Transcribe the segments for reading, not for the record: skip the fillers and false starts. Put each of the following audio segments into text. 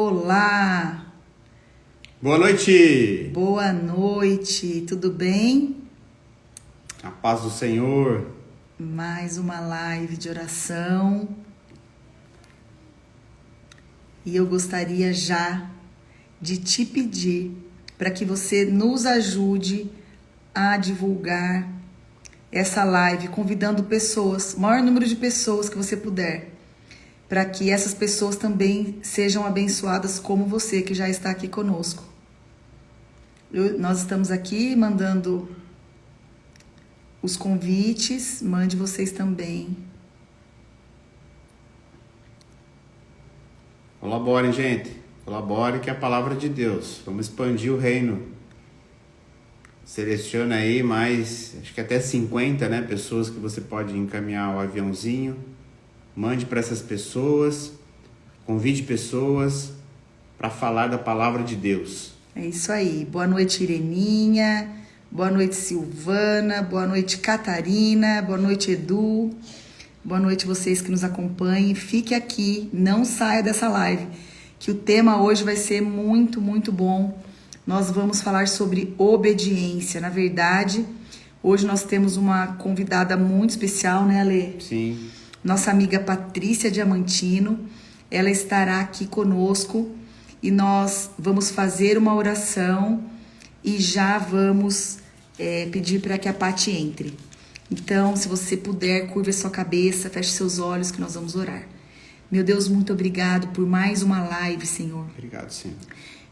Olá, Boa noite! boa noite, tudo bem? A paz do Senhor. Mais uma live de oração e eu gostaria já de te pedir para que você nos ajude a divulgar essa live, convidando pessoas, o maior número de pessoas que você puder, para que essas pessoas também sejam abençoadas como você que já está aqui conosco. Nós estamos aqui mandando os convites, mande vocês também. Colaborem, gente. Colaborem que é a palavra de Deus. Vamos expandir o reino. Seleciona aí mais, acho que até 50, né, pessoas que você pode encaminhar o aviãozinho. Mande para essas pessoas. Convide pessoas para falar da palavra de Deus. É isso aí. Boa noite, Ireninha. Boa noite, Silvana. Boa noite, Catarina. Boa noite, Edu. Boa noite, vocês que nos acompanhem. Fique aqui, não saia dessa live, que o tema hoje vai ser muito, muito bom. Nós vamos falar sobre obediência. Na verdade, hoje nós temos uma convidada muito especial, né, Alê? Sim. Nossa amiga Patrícia Diamantino. Ela estará aqui conosco e nós vamos fazer uma oração e já vamos pedir para que a Paty entre. Então, se você puder, curva a sua cabeça, feche seus olhos que nós vamos orar. Meu Deus, muito obrigado por mais uma live, Senhor. Obrigado, Senhor.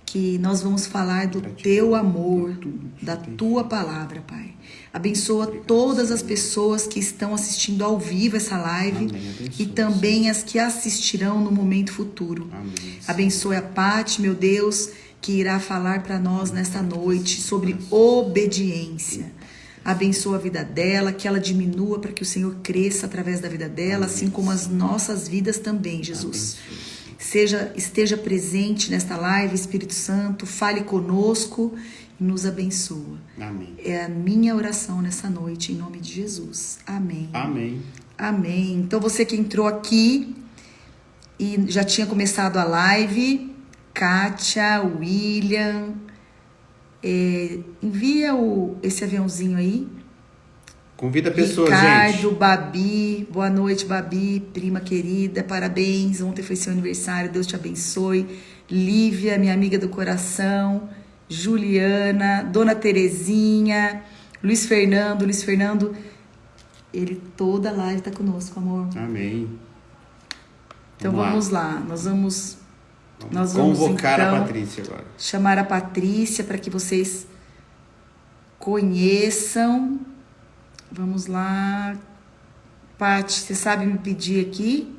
Que nós vamos falar do teu amor, da tua palavra, Pai. Abençoa todas as pessoas que estão assistindo ao vivo essa live e também as que assistirão no momento futuro. Abençoe a Paty, meu Deus, que irá falar para nós nesta noite sobre obediência. Abençoa a vida dela, que ela diminua para que o Senhor cresça através da vida dela, assim como as nossas vidas também, Jesus. Esteja presente nesta live, Espírito Santo, fale conosco e nos abençoa. Amém. É a minha oração nessa noite, em nome de Jesus. Amém. Amém. Amém. Então você que entrou aqui e já tinha começado a live, Kátia, William, envia esse aviãozinho aí. Convida a pessoa, Ricardo, gente. Babi, boa noite, Babi, prima querida, parabéns, ontem foi seu aniversário, Deus te abençoe. Lívia, minha amiga do coração, Juliana, Dona Terezinha, Luiz Fernando, ele toda a live tá conosco, amor. Amém. Então vamos lá, nós vamos convocar então a Patrícia agora. Chamar a Patrícia para que vocês conheçam. Vamos lá. Paty, você sabe me pedir aqui?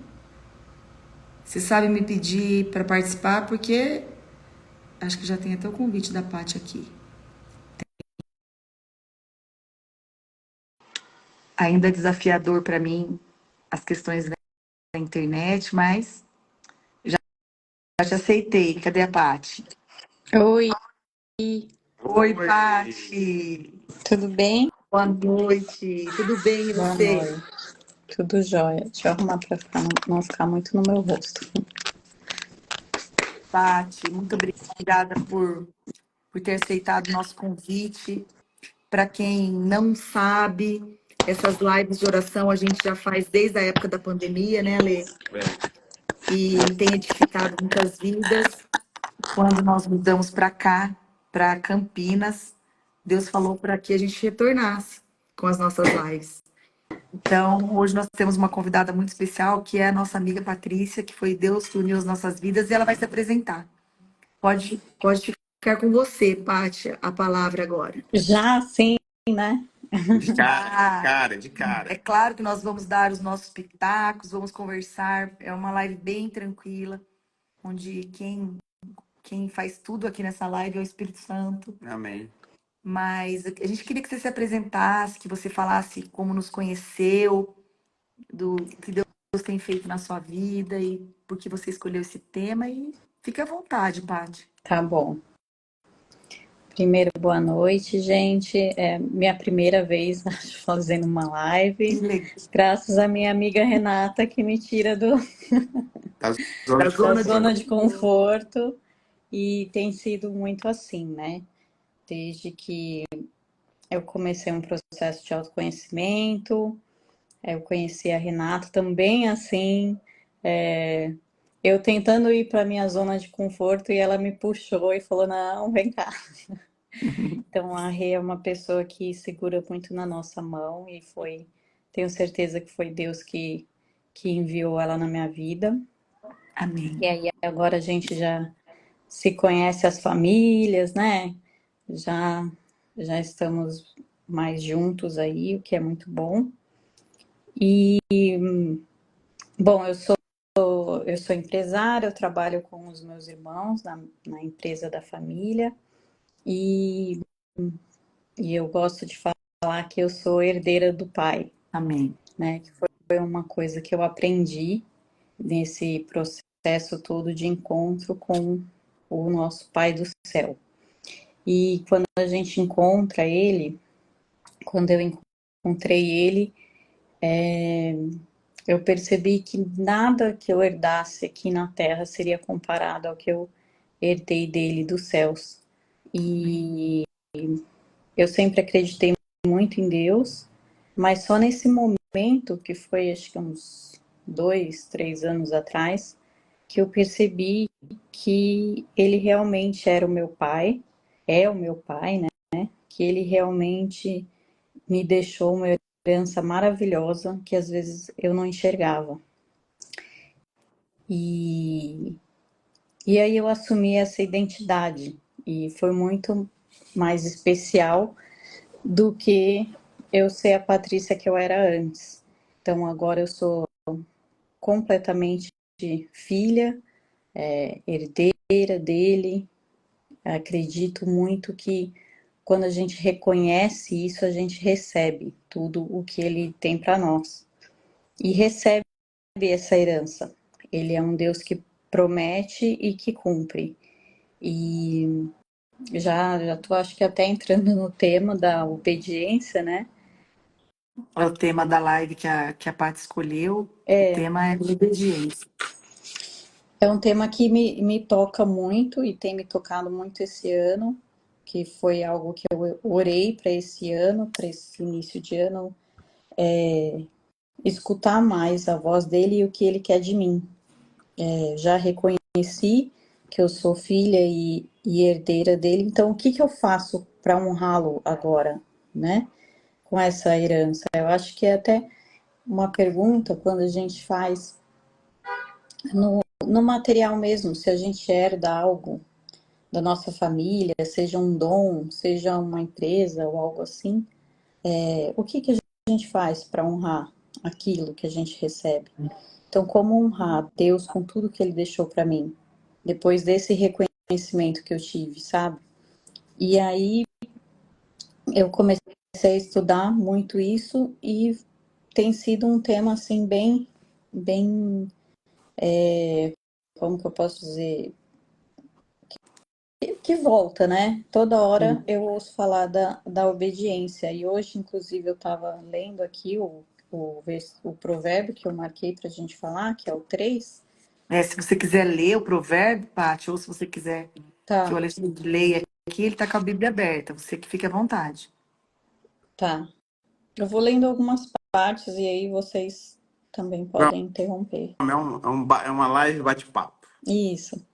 Você sabe me pedir para participar? Porque acho que já tem até o convite da Paty aqui. Ainda é desafiador para mim as questões da internet, mas já te aceitei. Cadê a Paty? Oi, Oi, Paty. tudo bem? Boa noite. Tudo bem e Boa você? noite. Tudo jóia. Deixa eu arrumar para não ficar muito no meu rosto. Paty, muito obrigada por ter aceitado o nosso convite. Para quem não sabe, essas lives de oração a gente já faz desde a época da pandemia, né, Alê? E tem edificado muitas vidas. Quando nós mudamos para cá, para Campinas, Deus falou para que a gente retornasse com as nossas lives. Então, hoje nós temos uma convidada muito especial, que é a nossa amiga Patrícia, que foi Deus que uniu as nossas vidas, e ela vai se apresentar. Pode ficar com você, Paty, a palavra agora. Já sim, né? De cara. É claro que nós vamos dar os nossos pitacos, vamos conversar. É uma live bem tranquila, onde quem faz tudo aqui nessa live é o Espírito Santo. Amém. Mas a gente queria que você se apresentasse, que você falasse como nos conheceu, do que Deus tem feito na sua vida e por que você escolheu esse tema. E fique à vontade, Paty. Tá bom. Primeiro, boa noite, gente. É minha primeira vez acho, fazendo uma Que live, legal. graças à minha amiga Renata, que me tira Da zona Da de da zona de zona de conforto. conforto e tem sido muito assim, né? Desde que eu comecei um processo de autoconhecimento, eu conheci a Renata também assim, é, eu tentando ir para minha zona de conforto e ela me puxou e falou: não, vem cá. Então a Rê é uma pessoa que segura muito na nossa mão e tenho certeza que foi Deus que enviou ela na minha vida. E Amém. aí agora a gente já se conhece as famílias, né? Já já estamos mais juntos aí, o que é muito bom. E bom, eu sou empresária, eu trabalho com os meus irmãos na empresa da família e, e eu gosto de falar que eu sou herdeira do pai, Amém. né? Que foi uma coisa que eu aprendi nesse processo todo de encontro com o nosso Pai do céu. E quando a gente encontra ele, quando eu encontrei ele, eu percebi que nada que eu herdasse aqui na terra seria comparado ao que eu herdei dele dos céus. Amém. E eu sempre acreditei muito em Deus, mas só nesse momento, que foi acho que uns 2, 3 anos atrás, que eu percebi que ele realmente era o meu pai, é o meu pai, né? Que ele realmente me deixou uma herança maravilhosa que às vezes eu não enxergava. E, e aí eu assumi essa identidade e foi muito mais especial do que eu ser a Patrícia que eu era antes. Então agora eu sou completamente filha, herdeira dele. Acredito muito que quando a gente reconhece isso, a gente recebe tudo o que ele tem para nós. E recebe essa herança. Ele é um Deus que promete e que cumpre. E já tô acho que até entrando no tema da obediência, né? É o tema da live que a Paty escolheu. O tema é obediência. É um tema que me toca muito e tem me tocado muito esse ano, que foi algo que eu orei para esse ano, para esse início de ano, escutar mais a voz dele e o que ele quer de mim. Já reconheci que eu sou filha e herdeira dele, então o que que eu faço para honrá-lo agora, né? Com essa herança. Eu acho que é até uma pergunta quando a gente faz no material mesmo, se a gente herda algo da nossa família, seja um dom, seja uma empresa ou algo assim, o que que a gente faz para honrar aquilo que a gente recebe? Então, como honrar Deus com tudo que Ele deixou para mim, depois desse reconhecimento que eu tive, sabe? E aí eu comecei a estudar muito isso e tem sido um tema assim bem, como que eu posso dizer, que volta, né? Toda hora Sim. eu ouço falar da obediência. E hoje, inclusive, eu estava lendo aqui o provérbio que eu marquei para a gente falar, que é o 3. Se você quiser ler o provérbio, Paty, ou se você quiser que o Tá, Alexandre leia aqui, ele está com a Bíblia aberta. Você que fique à vontade. tá. Eu vou lendo algumas partes e aí vocês também podem interromper. é uma live bate-papo. Isso.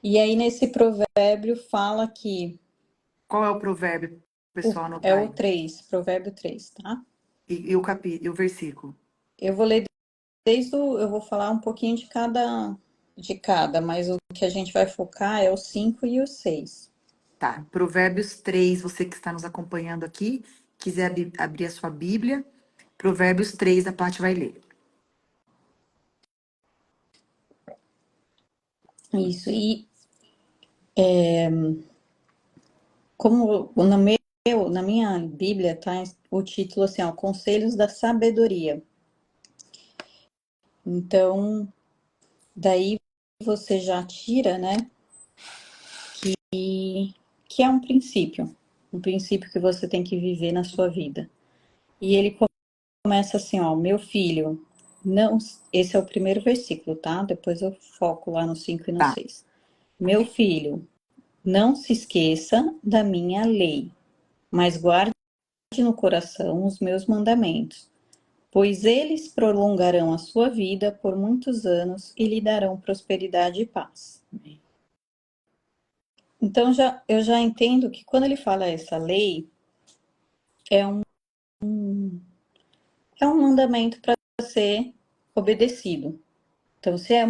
E aí, nesse provérbio, fala que Qual é o provérbio, pessoal, é anotar o aí? 3, provérbio 3, tá? E o capítulo, e o versículo? Eu vou ler eu vou falar um pouquinho de cada, mas o que a gente vai focar é o 5 e o 6. Tá. Provérbios 3, você que está nos acompanhando aqui, quiser abrir a sua Bíblia, Provérbios 3, a Paty vai ler. Isso. E como na minha Bíblia tá o título assim, ó, Conselhos da Sabedoria. Então, daí você já tira, né, que é um princípio que você tem que viver na sua vida. E ele começa assim, ó, meu filho, não, esse é o primeiro versículo, tá? Depois eu foco lá no 5 e no Tá. 6. Meu filho, não se esqueça da minha lei, mas guarde no coração os meus mandamentos, pois eles prolongarão a sua vida por muitos anos e lhe darão prosperidade e paz. Então eu já entendo que quando ele fala essa lei, é um mandamento para ser obedecido. Então, se é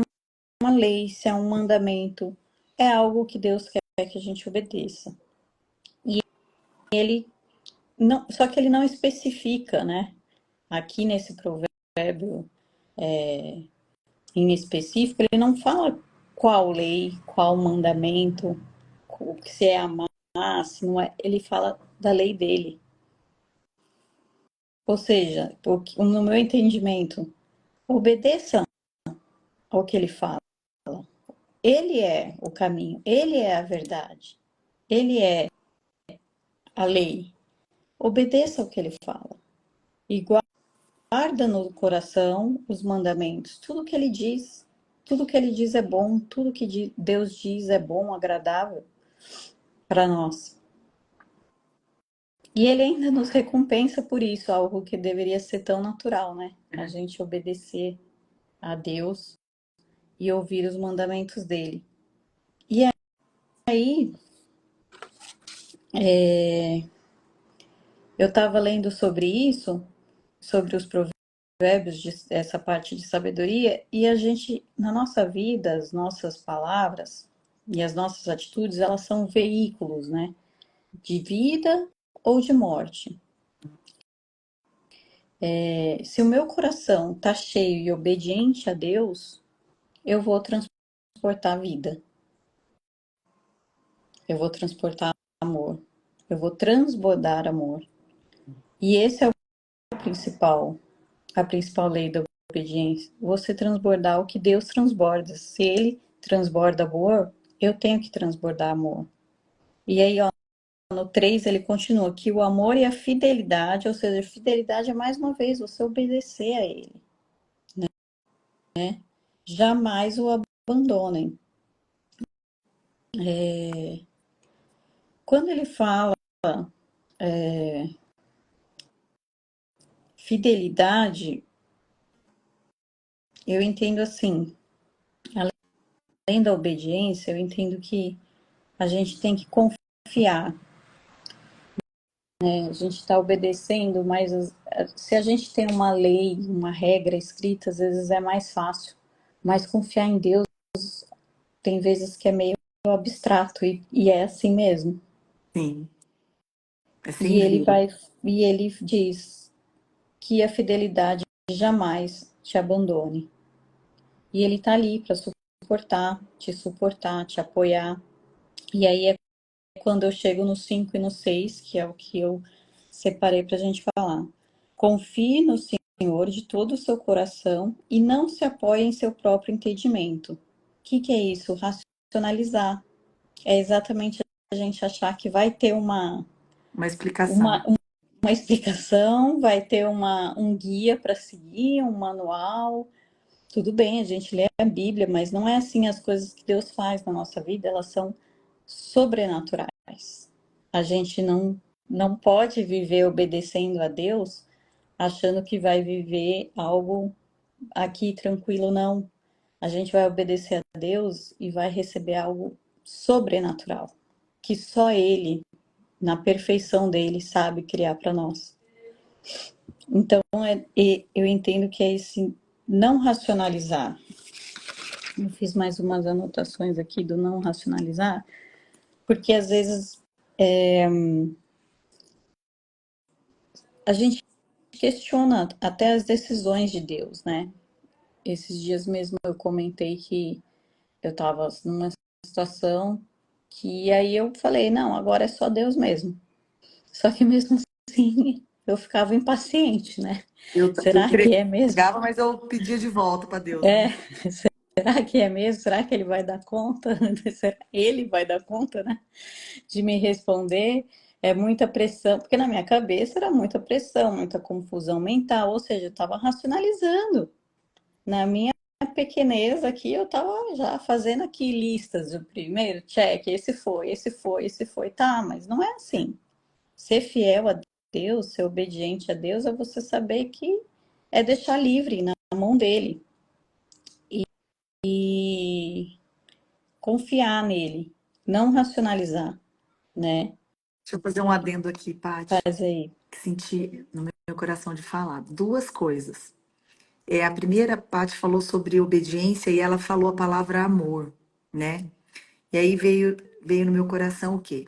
uma lei, se é um mandamento, é algo que Deus quer que a gente obedeça. E ele não, só que ele não especifica, né? Aqui nesse provérbio em específico, ele não fala qual lei, qual mandamento, se é amar, se não é. Ele fala da lei dele. Ou seja, no meu entendimento, obedeça ao que ele fala. Ele é o caminho, ele é a verdade, ele é a lei. Obedeça ao que ele fala e guarda no coração os mandamentos, tudo que ele diz é bom, tudo que Deus diz é bom, agradável para nós. E ele ainda nos recompensa por isso, algo que deveria ser tão natural, né? A gente obedecer a Deus e ouvir os mandamentos dele. E aí, eu estava lendo sobre isso, sobre os provérbios, essa parte de sabedoria, e a gente, na nossa vida, as nossas palavras e as nossas atitudes, elas são veículos, né? De vida ou de morte. Se o meu coração está cheio e obediente a Deus, eu vou transportar vida, eu vou transportar amor, eu vou transbordar amor. E esse é a principal lei da obediência. Você transbordar o que Deus transborda. Se Ele transborda amor, eu tenho que transbordar amor. E aí, ó, no 3 ele continua que o amor e a fidelidade, ou seja, fidelidade é mais uma vez você obedecer a Ele, né? Jamais o abandonem. Quando ele fala fidelidade, eu entendo assim, além da obediência, eu entendo que a gente tem que confiar, né? A gente está obedecendo, mas se a gente tem uma lei, uma regra escrita, às vezes é mais fácil. Mas confiar em Deus tem vezes que é meio abstrato e é assim mesmo. Sim. É E sem ele jeito. e ele diz que a fidelidade jamais te abandone. E ele tá ali para suportar, te apoiar. E aí é quando eu chego no 5 e no 6, que é o que eu separei para a gente falar. Confie no Senhor de todo o seu coração e não se apoie em seu próprio entendimento. O que é isso? Racionalizar. É exatamente a gente achar que vai ter Uma explicação. uma explicação, vai ter um guia para seguir, um manual. Tudo bem, a gente lê a Bíblia, mas não é assim as coisas que Deus faz na nossa vida, elas são sobrenaturais. A gente não pode viver obedecendo a Deus achando que vai viver algo aqui tranquilo, não. A gente vai obedecer a Deus e vai receber algo sobrenatural, que só Ele, na perfeição dele, sabe criar para nós. Então, eu entendo que é esse não racionalizar. Eu fiz mais umas anotações aqui do não racionalizar, porque às vezes a gente questiona até as decisões de Deus, né? Esses dias mesmo eu comentei que eu estava numa situação que aí eu falei, não, agora é só Deus mesmo. Só que mesmo assim eu ficava impaciente, né? Eu Será que é mesmo? entregava, mas eu pedia de volta para Deus, né? Será que é mesmo? Será que ele vai dar conta? Será que ele vai dar conta, né? De me responder? É muita pressão, porque na minha cabeça era muita pressão, muita confusão mental, ou seja, eu estava racionalizando. Na minha pequenez aqui, eu estava já fazendo aqui listas. O primeiro, check, esse foi. Tá, mas não é assim. Ser fiel a Deus, ser obediente a Deus, é você saber que é deixar livre na mão dele e confiar nele, não racionalizar, né? Deixa eu fazer um adendo aqui, Paty, Faz aí. que senti no meu coração de falar. Duas coisas. A primeira, Paty falou sobre obediência e ela falou a palavra amor, né? E aí veio no meu coração o quê?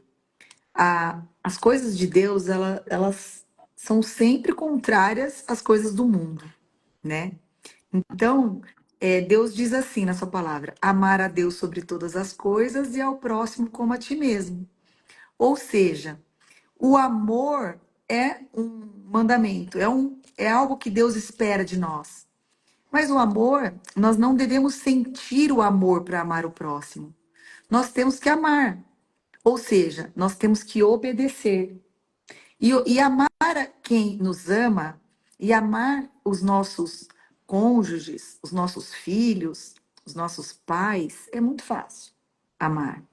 As coisas de Deus, elas são sempre contrárias às coisas do mundo, né? Então, Deus diz assim na sua palavra: amar a Deus sobre todas as coisas e ao próximo como a ti mesmo. Ou seja, o amor é um mandamento, é algo que Deus espera de nós. Mas o amor, nós não devemos sentir o amor para amar o próximo. Nós temos que amar. Ou seja, nós temos que obedecer. E amar a quem nos ama, e amar os nossos cônjuges, os nossos filhos, os nossos pais, é muito fácil amar.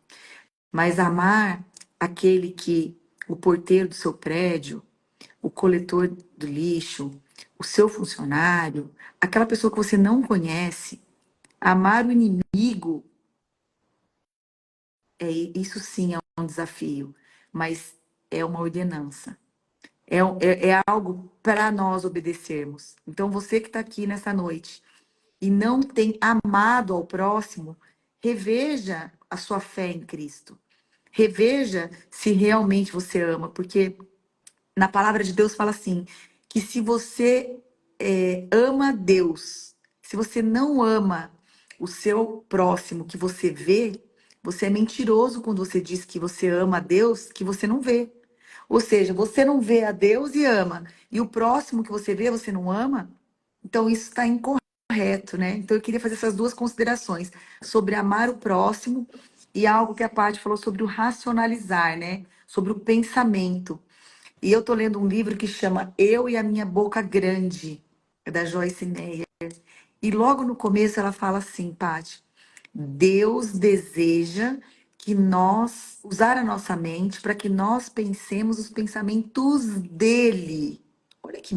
Mas amar aquele que, o porteiro do seu prédio, o coletor do lixo, o seu funcionário, aquela pessoa que você não conhece, amar o inimigo, isso sim é um desafio, mas é uma ordenança. É algo para nós obedecermos. Então, você que está aqui nessa noite e não tem amado ao próximo, reveja a sua fé em Cristo. Reveja se realmente você ama, porque na palavra de Deus fala assim, que se você ama Deus, se você não ama o seu próximo que você vê, você é mentiroso quando você diz que você ama a Deus que você não vê. Ou seja, você não vê a Deus e ama, e o próximo que você vê você não ama, então isso está incorreto, né? Então eu queria fazer essas duas considerações sobre amar o próximo e algo que a Paty falou sobre o racionalizar, né? Sobre o pensamento. E eu tô lendo um livro que chama Eu e a Minha Boca Grande, é da Joyce Meyer. E logo no começo ela fala assim, Paty, Deus deseja que nós usar a nossa mente para que nós pensemos os pensamentos dele. Olha que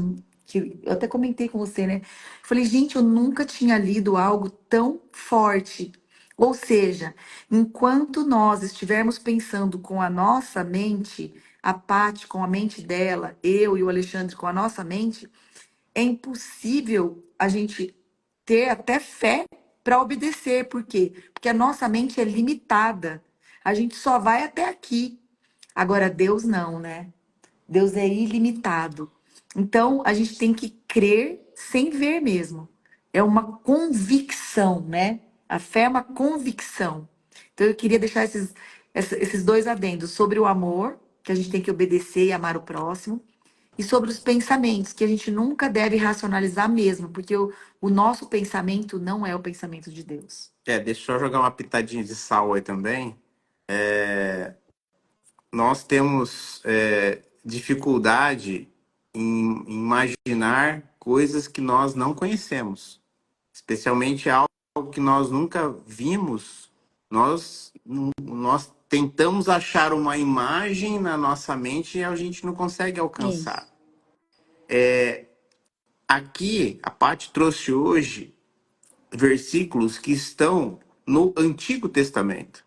eu até comentei com você, né? Falei, gente, eu nunca tinha lido algo tão forte. Ou seja, enquanto nós estivermos pensando com a nossa mente, a Paty com a mente dela, eu e o Alexandre com a nossa mente, é impossível a gente ter até fé para obedecer. Por quê? Porque a nossa mente é limitada. A gente só vai até aqui. Agora, Deus não, né? Deus é ilimitado. Então, a gente tem que crer sem ver mesmo. É uma convicção, né? A fé é uma convicção. Então, eu queria deixar esses dois adendos sobre o amor, que a gente tem que obedecer e amar o próximo, e sobre os pensamentos, que a gente nunca deve racionalizar mesmo, porque o nosso pensamento não é o pensamento de Deus. Deixa eu jogar uma pitadinha de sal aí também. Nós temos dificuldade em imaginar coisas que nós não conhecemos, especialmente algo que nós nunca vimos. Nós tentamos achar uma imagem na nossa mente e a gente não consegue alcançar. Isso. Aqui, a Paty trouxe hoje versículos que estão no Antigo Testamento.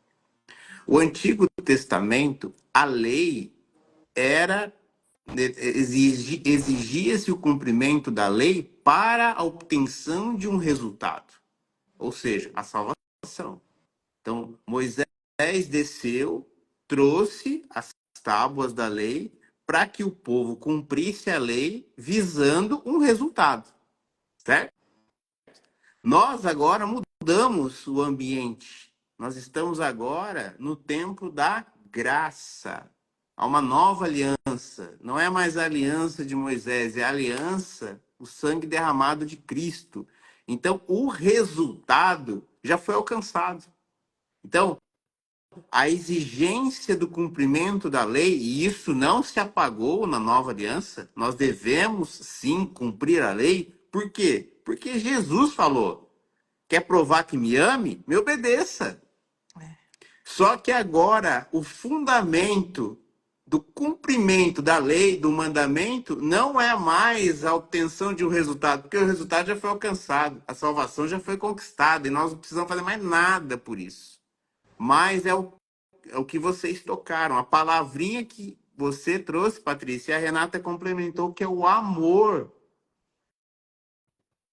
O Antigo Testamento, a lei era exigia-se o cumprimento da lei para a obtenção de um resultado, ou seja, a salvação. Então, Moisés desceu, trouxe as tábuas da lei para que o povo cumprisse a lei visando um resultado, certo? Nós agora mudamos o ambiente. Nós estamos agora no tempo da graça. Há uma nova aliança. Não é mais a aliança de Moisés, é a aliança, o sangue derramado de Cristo. Então, o resultado já foi alcançado. Então, a exigência do cumprimento da lei, e isso não se apagou na nova aliança, nós devemos sim cumprir a lei. Por quê? Porque Jesus falou: quer provar que me ame? Me obedeça. Só que agora o fundamento do cumprimento da lei, do mandamento, não é mais a obtenção de um resultado, porque o resultado já foi alcançado, a salvação já foi conquistada e nós não precisamos fazer mais nada por isso. Mas é o que vocês tocaram, a palavrinha que você trouxe, Patrícia, e a Renata complementou, que é o amor.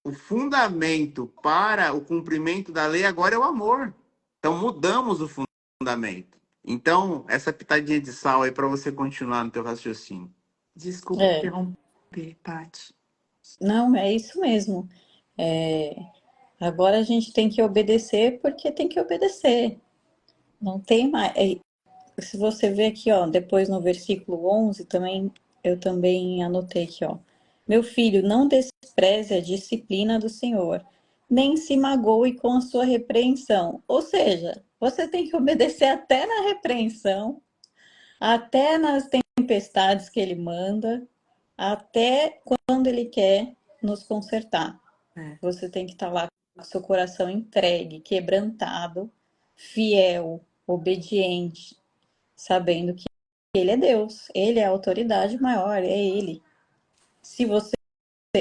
O fundamento para o cumprimento da lei agora é o amor. Então mudamos o fundamento. Então, essa pitadinha de sal aí para você continuar no teu raciocínio. Desculpa É, interromper, Paty. não, é isso mesmo. É, agora a gente tem que obedecer porque tem que obedecer. Não tem mais. Se você ver aqui, ó, depois no versículo 11 também, eu também anotei aqui, ó. Meu filho, não despreze a disciplina do Senhor, nem se magoe com a sua repreensão. Ou seja, você tem que obedecer até na repreensão, até nas tempestades que ele manda, até quando ele quer nos consertar. É. Você tem que estar lá com o seu coração entregue, quebrantado, fiel, obediente, sabendo que ele é Deus, ele é a autoridade maior, é ele. Se você.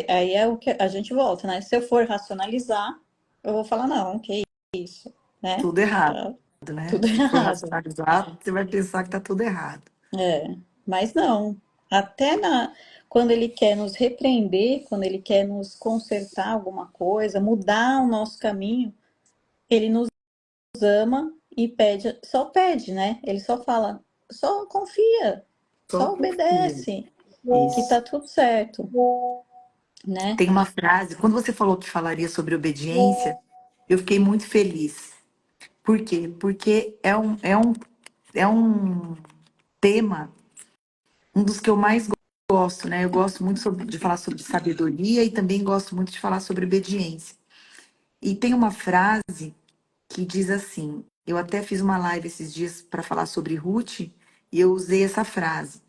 Aí é o que a gente volta, né? Se eu for racionalizar, eu vou falar, não, que isso, né? Tudo errado, Tá né? tudo Se for errado. racionalizar, você vai pensar que tá tudo errado. É, mas não. Até quando ele quer nos repreender, quando ele quer nos consertar alguma coisa, mudar o nosso caminho, ele nos ama e pede, só pede, né? Ele só fala, só confia, Só só confia. obedece, que Isso. tá tudo certo, né? Tem uma frase, quando você falou que falaria sobre obediência, eu fiquei muito feliz. Por quê? Porque é um tema, um dos que eu mais gosto, né? Eu gosto muito de falar sobre sabedoria e também gosto muito de falar sobre obediência. E tem uma frase que diz assim: eu até fiz uma live esses dias para falar sobre Ruth e eu usei essa frase.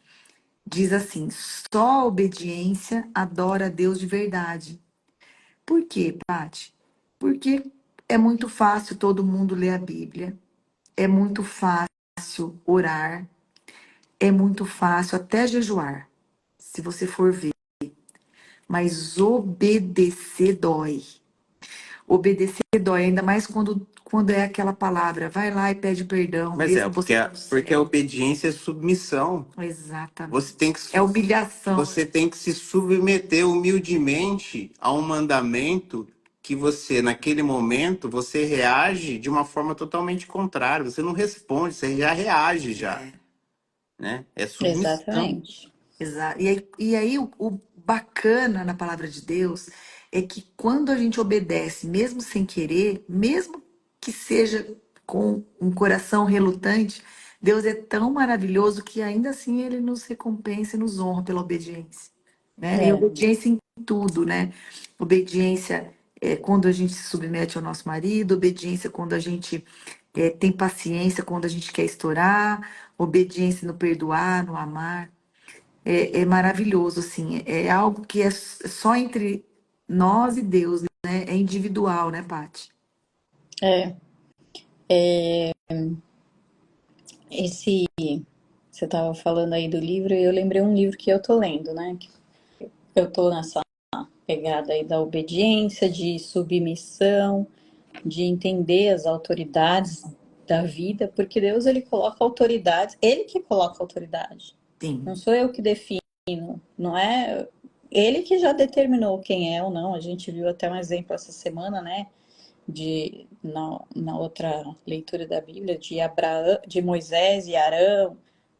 Diz assim: só a obediência adora a Deus de verdade. Por quê, Paty? Porque é muito fácil todo mundo ler a Bíblia, é muito fácil orar, é muito fácil até jejuar, se você for ver. Mas obedecer dói. Obedecer dói, ainda mais quando é aquela palavra, vai lá e pede perdão, Mas mesmo você estando porque a certo. obediência é submissão. Você tem Exatamente. que, É humilhação. você tem que se submeter humildemente a um mandamento que você, naquele momento, você reage de uma forma totalmente contrária. Você não responde, você já reage já, né? É submissão. Exatamente. Exato. E aí o bacana na palavra de Deus é que quando a gente obedece, mesmo sem querer, mesmo que seja com um coração relutante, Deus é tão maravilhoso que ainda assim ele nos recompensa e nos honra pela obediência, né? E É, obediência em tudo, né? Obediência é quando a gente se submete ao nosso marido, obediência quando a gente tem paciência, quando a gente quer estourar, obediência no perdoar, no amar. É maravilhoso, assim. É algo que é só entre nós e Deus, né? É individual, né, Paty? é. Esse, você estava falando aí do livro e eu lembrei um livro que eu tô lendo, né? Eu tô nessa pegada aí da obediência, de submissão, de entender as autoridades da vida, porque Deus ele coloca autoridades, ele que coloca autoridade. Não Sim. sou eu que defino, não é ele que já determinou quem é ou não. A gente viu até um exemplo essa semana, né? Na outra leitura da Bíblia, de Abraão, de Moisés e Arão,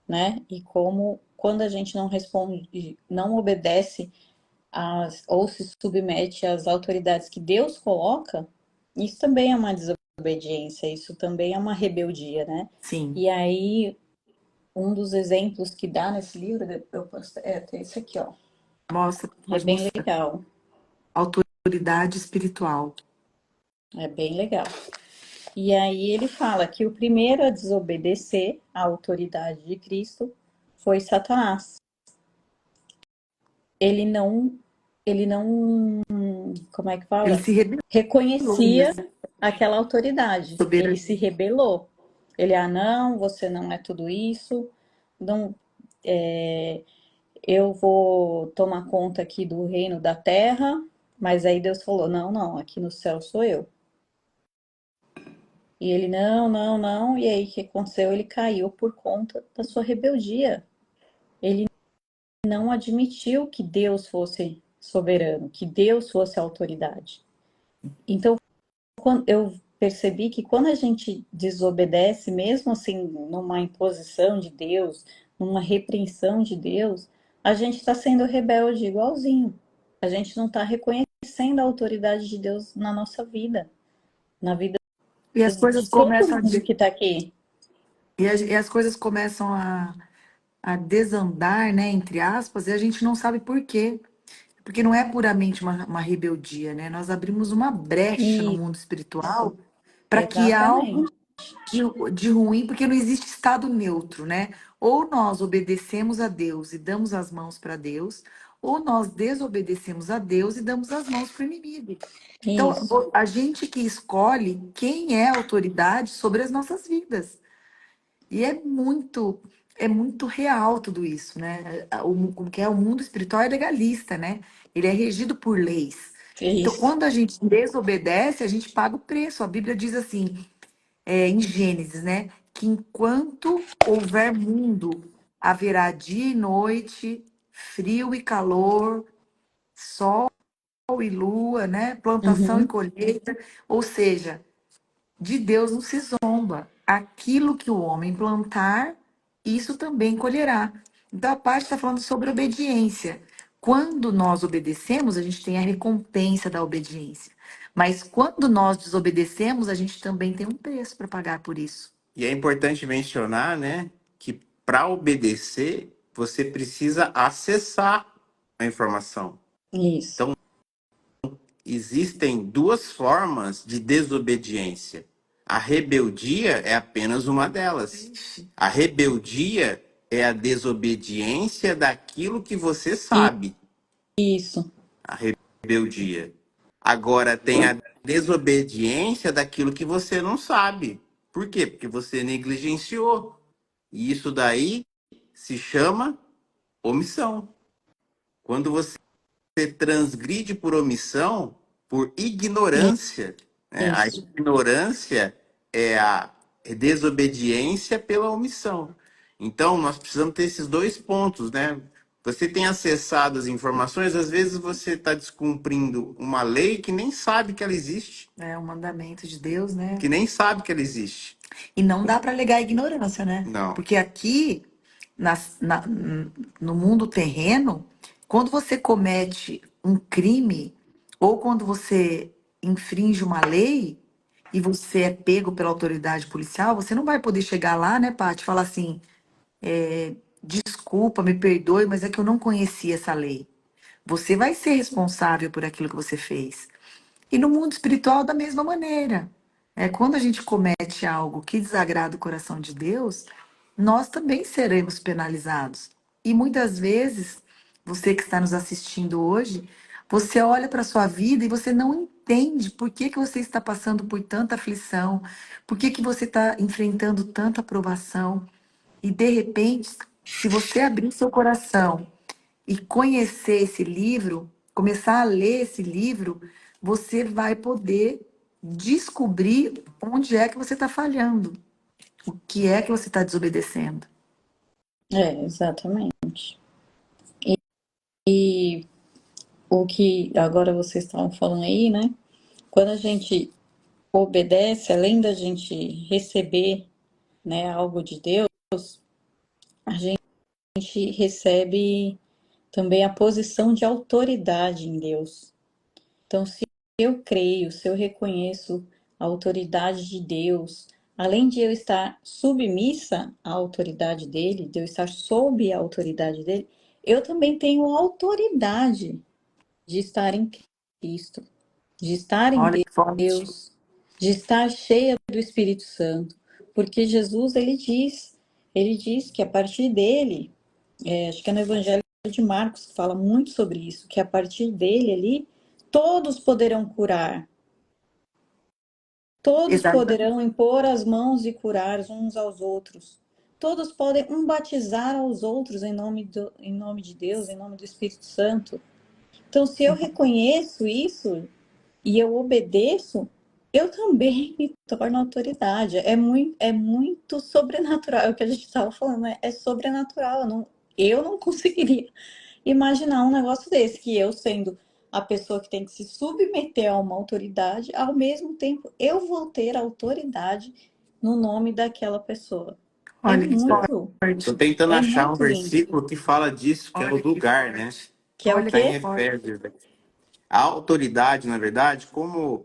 né? E como quando a gente não responde, não obedece ou se submete às autoridades que Deus coloca, isso também é uma desobediência, isso também é uma rebeldia, né? Sim. E aí, um dos exemplos que dá nesse livro, tem esse aqui, ó. Mostra, É pode bem mostrar. legal, Autoridade espiritual. é bem legal. E aí ele fala que o primeiro a desobedecer à autoridade de Cristo foi Satanás. Ele não, como é que Ele fala? se rebelou Reconhecia mesmo, aquela autoridade. Ele se soberania. rebelou. Ele, não, você não é tudo isso. Não, eu vou tomar conta aqui do reino da terra. Mas aí Deus falou: não, não, aqui no céu sou eu. E ele, não, não, não. E aí o que aconteceu? Ele caiu por conta da sua rebeldia. Ele não admitiu que Deus fosse soberano, que Deus fosse a autoridade. Então, quando eu percebi que quando a gente desobedece, mesmo assim, numa imposição de Deus, numa repreensão de Deus, a gente está sendo rebelde igualzinho. A gente não está reconhecendo a autoridade de Deus na nossa vida, na vida E as coisas de todo começam a, mundo que está aqui. e as coisas começam a desandar, né, entre aspas, e a gente não sabe por quê. Porque não é puramente uma rebeldia, né? Nós abrimos uma brecha no E mundo espiritual para que algo exatamente. de ruim, porque não existe estado neutro, né? Ou nós obedecemos a Deus e damos as mãos para Deus, ou nós desobedecemos a Deus e damos as mãos para o inimigo. Então, Isso, a gente que escolhe quem é a autoridade sobre as nossas vidas. E é muito real tudo isso, né? Como que é o mundo espiritual é legalista, né? Ele é regido por leis. Então, isso. quando a gente desobedece, a gente paga o preço. A Bíblia diz assim, em Gênesis, né? Que enquanto houver mundo, haverá dia e noite, frio e calor, sol e lua, né? Plantação e Uhum. colheita. Ou seja, de Deus não se zomba. Aquilo que o homem plantar, isso também colherá. Então a parte está falando sobre obediência. Quando nós obedecemos, a gente tem a recompensa da obediência. Mas quando nós desobedecemos, a gente também tem um preço para pagar por isso. E é importante mencionar, né, que para obedecer, você precisa acessar a informação. Isso. Existem duas formas de desobediência. A rebeldia é apenas uma delas. Ixi. A rebeldia é a desobediência daquilo que você E- sabe. Isso. A rebeldia. Agora tem a desobediência daquilo que você não sabe. Por quê? Porque você negligenciou. E isso daí se chama omissão. Quando você transgride por omissão, por ignorância, né? A Isso. ignorância é a desobediência pela omissão. Então, nós precisamos ter esses dois pontos, né? Você tem acessado as informações, às vezes você está descumprindo uma lei que nem sabe que ela existe, É um mandamento de Deus, né? que nem sabe que ela existe. E não dá para alegar ignorância, né? Não. Porque aqui, no mundo terreno, quando você comete um crime, ou quando você infringe uma lei e você é pego pela autoridade policial, você não vai poder chegar lá, né, Paty, e falar assim: desculpa, me perdoe, mas é que eu não conhecia essa lei. Você vai ser responsável por aquilo que você fez. E no mundo espiritual, da mesma maneira. Quando a gente comete algo que desagrada o coração de Deus, nós também seremos penalizados. E muitas vezes, você que está nos assistindo hoje, você olha para a sua vida e você não entende por que, que você está passando por tanta aflição, por que, que você está enfrentando tanta provação. E de repente, se você abrir seu coração e conhecer esse livro, começar a ler esse livro, você vai poder descobrir onde é que você está falhando, o que é que você está desobedecendo. Exatamente. E o que agora vocês estavam falando aí, né? Quando a gente obedece, além da gente receber, né, algo de Deus, a gente recebe também a posição de autoridade em Deus. Então, se eu creio, se eu reconheço a autoridade de Deus, além de eu estar submissa à autoridade dele, de eu estar sob a autoridade dele, eu também tenho autoridade de estar em Cristo, de estar em Olha que forte. Deus. de estar cheia do Espírito Santo, porque Jesus ele diz que a partir dele, acho que é no Evangelho de Marcos que fala muito sobre isso, que a partir dele ali todos poderão curar, todos Exatamente. poderão impor as mãos e curar uns aos outros. Todos podem batizar aos outros em nome de Deus, em nome do Espírito Santo. Então, se eu reconheço isso, e eu obedeço, eu também me torno autoridade. É muito sobrenatural. É o que a gente estava falando, né? É sobrenatural. Eu não conseguiria imaginar um negócio desse, que eu sendo a pessoa que tem que se submeter a uma autoridade, ao mesmo tempo eu vou ter autoridade no nome daquela pessoa. É Olha que muito, Tô forte. tentando é achar um muito lindo. versículo que fala disso, que é o Olha que lugar, né? forte. Que é o Olha Tá que em quê? forte. Efésios. A autoridade, na verdade, como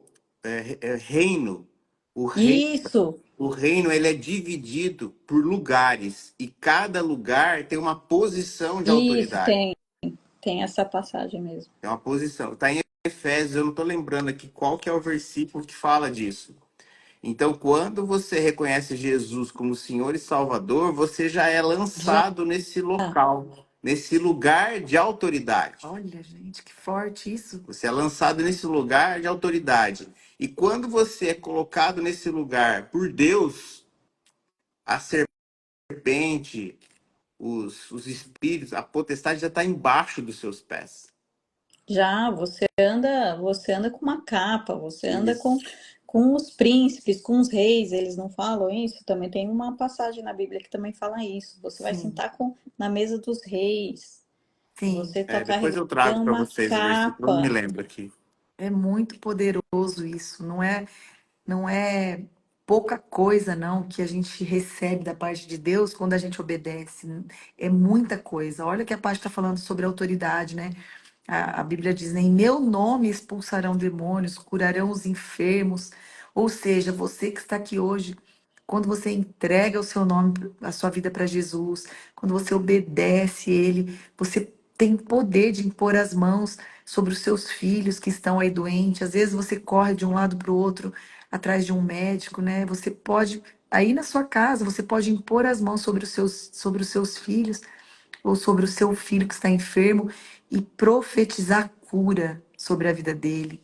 reino, o reino, Isso, o reino ele é dividido por lugares e cada lugar tem uma posição de isso, autoridade. tem essa passagem mesmo. É uma posição. Está em Efésios, eu não estou lembrando aqui qual que é o versículo que fala disso. Então, quando você reconhece Jesus como Senhor e Salvador, você já é Já, lançado nesse local, nesse lugar de autoridade. Olha, gente, que forte isso. Você é lançado nesse lugar de autoridade. E quando você é colocado nesse lugar por Deus, a serpente, os espíritos, a potestade já está embaixo dos seus pés. já, você anda com uma capa, você anda Isso. com os príncipes, com os reis, eles não falam isso? Também tem uma passagem na Bíblia que também fala isso. Você vai Sim, sentar na mesa dos reis. sim. Você está Depois carregando eu trago para uma vocês o versículo, eu não me capa. lembro aqui. É muito poderoso isso. Não é pouca coisa, não, que a gente recebe da parte de Deus quando a gente obedece. É muita coisa. Olha que a parte está falando sobre autoridade, né? A Bíblia diz, né? Em meu nome expulsarão demônios, curarão os enfermos. Ou seja, você que está aqui hoje, quando você entrega o seu nome, a sua vida para Jesus, quando você obedece Ele, você tem poder de impor as mãos sobre os seus filhos que estão aí doentes. Às vezes você corre de um lado para o outro atrás de um médico, né? Você pode, aí na sua casa, você pode impor as mãos sobre os seus filhos ou sobre o seu filho que está enfermo e profetizar cura sobre a vida dele.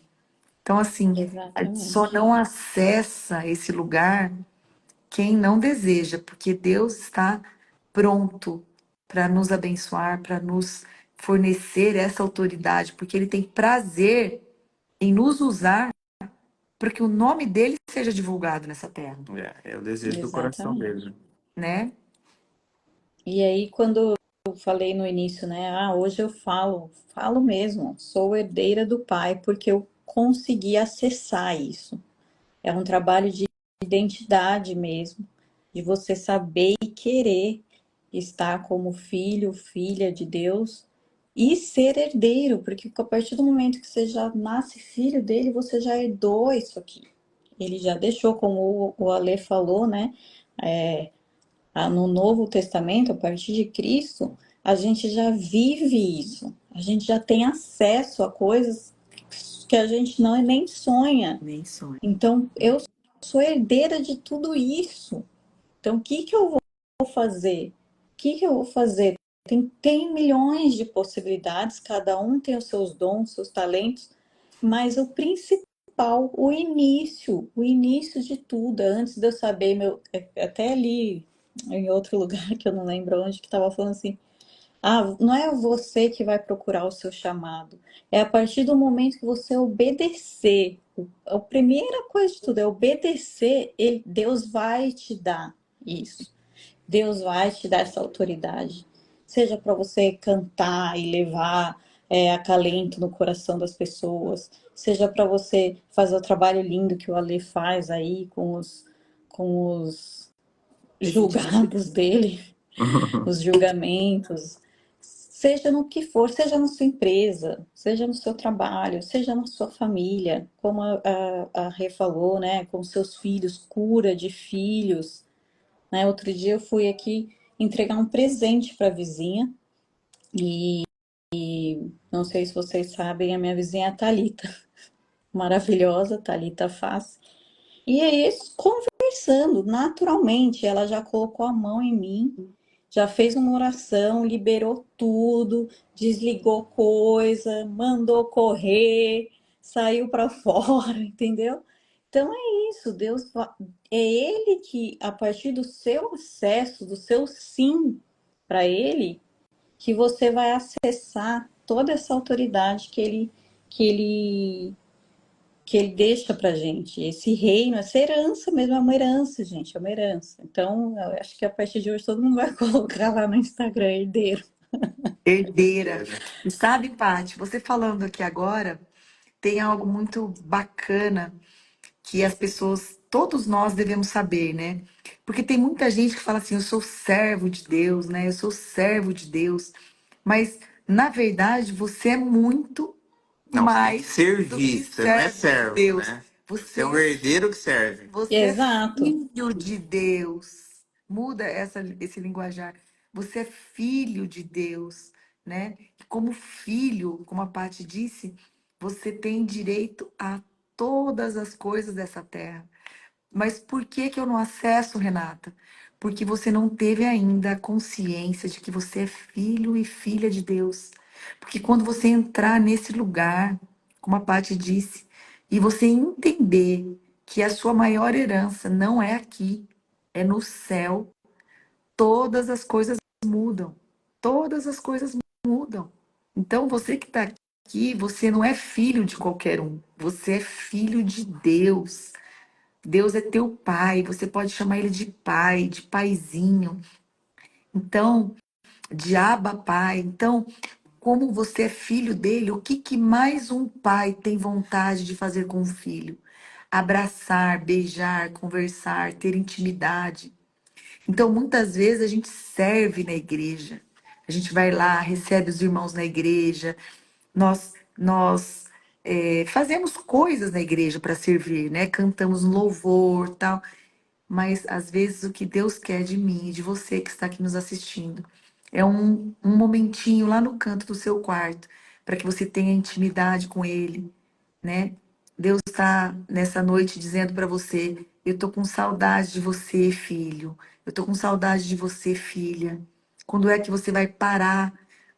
Então, assim, a gente só Exatamente. não acessa esse lugar quem não deseja, porque Deus está pronto para nos abençoar, para nos fornecer essa autoridade, porque Ele tem prazer em nos usar para que o nome dele seja divulgado nessa terra, É o desejo do coração Exatamente. dele. né? E aí, quando eu falei no início, né? Ah, hoje eu falo mesmo, sou herdeira do Pai, porque eu consegui acessar isso. É um trabalho de identidade mesmo, de você saber e querer estar como filho, filha de Deus e ser herdeiro, porque a partir do momento que você já nasce filho dele, você já herdou isso aqui. Ele já deixou, como o Ale falou, né? No Novo Testamento, a partir de Cristo, a gente já vive isso. A gente já tem acesso a coisas que a gente não nem sonha. Nem sonho. Então, eu sou herdeira de tudo isso. Então, o que que eu vou fazer? O que que eu vou fazer? Tem milhões de possibilidades, cada um tem os seus dons, seus talentos, mas o principal, o início de tudo, antes de eu saber, até ali em outro lugar que eu não lembro onde, que estava falando assim, ah, não é você que vai procurar o seu chamado. É a partir do momento que você obedecer. A primeira coisa de tudo é obedecer, Deus vai te dar isso. Deus vai te dar essa autoridade. Seja para você cantar e levar acalento no coração das pessoas, seja para você fazer o trabalho lindo que o Ale faz aí com os julgados dele, os julgamentos, seja no que for, seja na sua empresa, seja no seu trabalho, seja na sua família, como a Rê falou, né, com seus filhos, cura de filhos, né? Outro dia eu fui aqui entregar um presente para a vizinha e não sei se vocês sabem, a minha vizinha é a Thalita, maravilhosa, Thalita Faz. E aí, conversando naturalmente, ela já colocou a mão em mim, já fez uma oração, liberou tudo, desligou coisa, mandou correr, saiu para fora, entendeu? Então é isso, é Ele que, a partir do seu acesso, do seu sim para Ele, que você vai acessar toda essa autoridade que ele que ele deixa pra gente. Esse reino, essa herança mesmo, é uma herança, gente, é uma herança. Então, eu acho que a partir de hoje todo mundo vai colocar lá no Instagram, herdeiro. Herdeira. E sabe, Paty, você falando aqui agora, tem algo muito bacana que as pessoas, todos nós devemos saber, né? Porque tem muita gente que fala assim, eu sou servo de Deus, né? Eu sou servo de Deus. Mas, na verdade, você é muito Não, você tem que mais do que servir, você não é servo de servo, Deus. né? Você é um Você herdeiro que serve. Você é Exato. filho de Deus. Muda esse linguajar. Você é filho de Deus, né? E como filho, como a Paty disse, você tem direito a todas as coisas dessa terra. Mas por que que eu não acesso, Renata? Porque você não teve ainda a consciência de que você é filho e filha de Deus. Porque quando você entrar nesse lugar, como a Paty disse, e você entender que a sua maior herança não é aqui, é no céu, todas as coisas mudam. Todas as coisas mudam. Então, você que está aqui, você não é filho de qualquer um. Você é filho de Deus. Deus é teu pai, você pode chamar ele de pai, de paizinho. Então, de Abba pai. Então, como você é filho dele, o que que mais um pai tem vontade de fazer com o filho? Abraçar, beijar, conversar, ter intimidade. Então, muitas vezes a gente serve na igreja. A gente vai lá, recebe os irmãos na igreja. Nós fazemos coisas na igreja para servir, né? Cantamos um louvor, tal. Mas às vezes o que Deus quer de mim e de você que está aqui nos assistindo é um momentinho lá no canto do seu quarto, para que você tenha intimidade com Ele, né? Deus está nessa noite dizendo para você: eu tô com saudade de você, filho. Eu tô com saudade de você, filha. Quando é que você vai parar